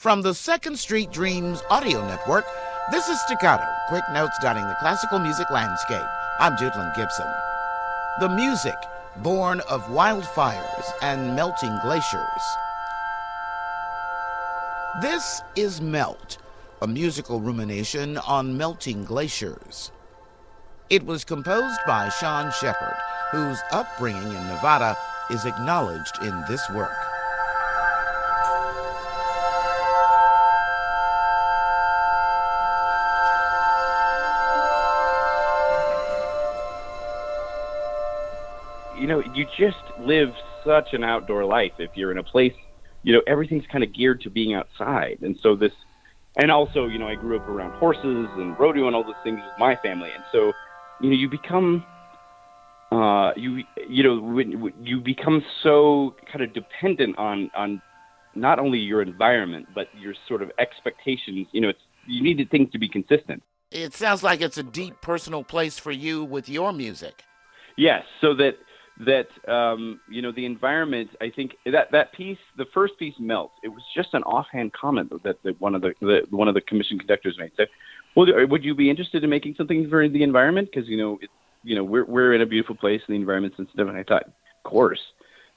From the Second Street Dreams audio network, this is Staccato, quick notes dotting the classical music landscape. I'm Jutlin Gibson. The music, born of wildfires and melting glaciers. This is Melt, a musical rumination on melting glaciers. It was composed by Sean Shepard, whose upbringing in Nevada is acknowledged in this work. You know, you just live such an outdoor life. If you're in a place, you know, everything's kind of geared to being outside. And so and also, you know, I grew up around horses and rodeo and all those things with my family. And so, you know, you become, you become so kind of dependent on not only your environment, but your sort of expectations. You know, you need things to be consistent. It sounds like it's a deep personal place for you with your music. Yes. So that you know, the environment, I think that piece, the first piece, Melt, it was just an offhand comment that one of the commission conductors made. Said, well, would you be interested in making something for the environment? Because, we're in a beautiful place and the environment's sensitive. And I thought, of course.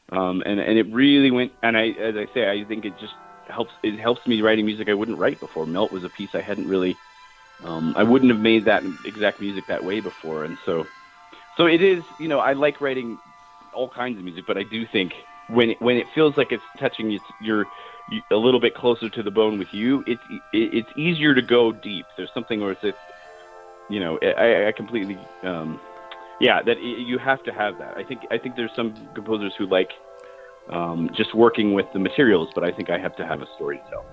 And it really went, and as I say, I think it just helps me writing music I wouldn't write before. Melt was a piece I hadn't really, I wouldn't have made that exact music that way before. And so it is, you know, I like writing all kinds of music, but I do think when it feels like it's touching you're a little bit closer to the bone with you, it's easier to go deep. There's something where it's, you know, I completely, that you have to have that. I think there's some composers who like just working with the materials, but I think I have to have a story to tell.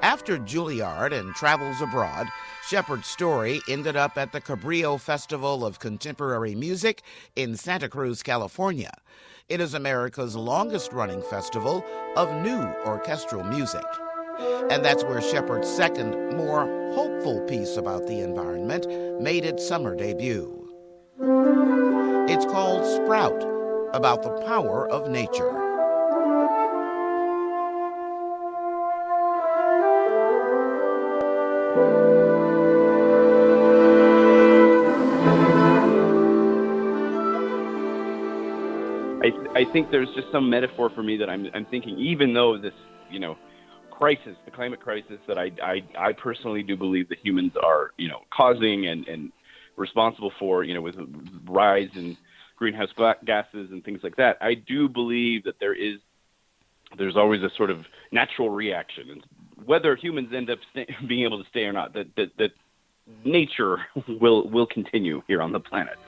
After Juilliard and travels abroad, Shepard's story ended up at the Cabrillo Festival of Contemporary Music in Santa Cruz, California. It is America's longest-running festival of new orchestral music. And that's where Shepard's second, more hopeful piece about the environment made its summer debut. It's called Sprout, about the power of nature. I think there's just some metaphor for me that I'm thinking, even though this, you know, crisis, the climate crisis that I personally do believe that humans are, you know, causing and responsible for, you know, with rise in greenhouse gases and things like that. I do believe that there's always a sort of natural reaction, and whether humans end up being able to stay or not, that nature will continue here on the planet.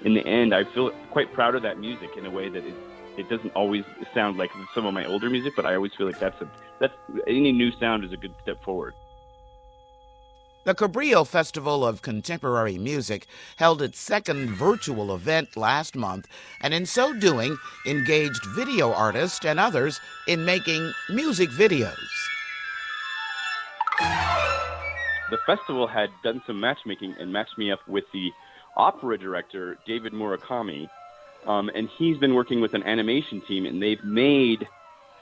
In the end, I feel quite proud of that music in a way that it doesn't always sound like some of my older music, but I always feel like that's any new sound is a good step forward. The Cabrillo Festival of Contemporary Music held its second virtual event last month, and in so doing, engaged video artists and others in making music videos. The festival had done some matchmaking and matched me up with the opera director, David Murakami, and he's been working with an animation team, and they've made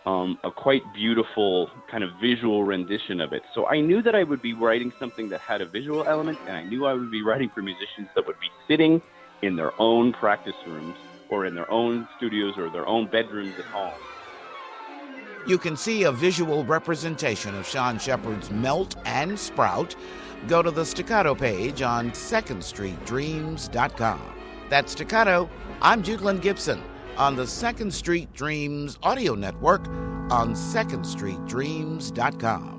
a quite beautiful kind of visual rendition of it. So I knew that I would be writing something that had a visual element, and I knew I would be writing for musicians that would be sitting in their own practice rooms or in their own studios or their own bedrooms at home. You can see a visual representation of Sean Shepard's Melt and Sprout. Go to the Staccato page on secondstreetdreams.com. That's Staccato. I'm Jutlin Gibson on the Second Street Dreams audio network on secondstreetdreams.com.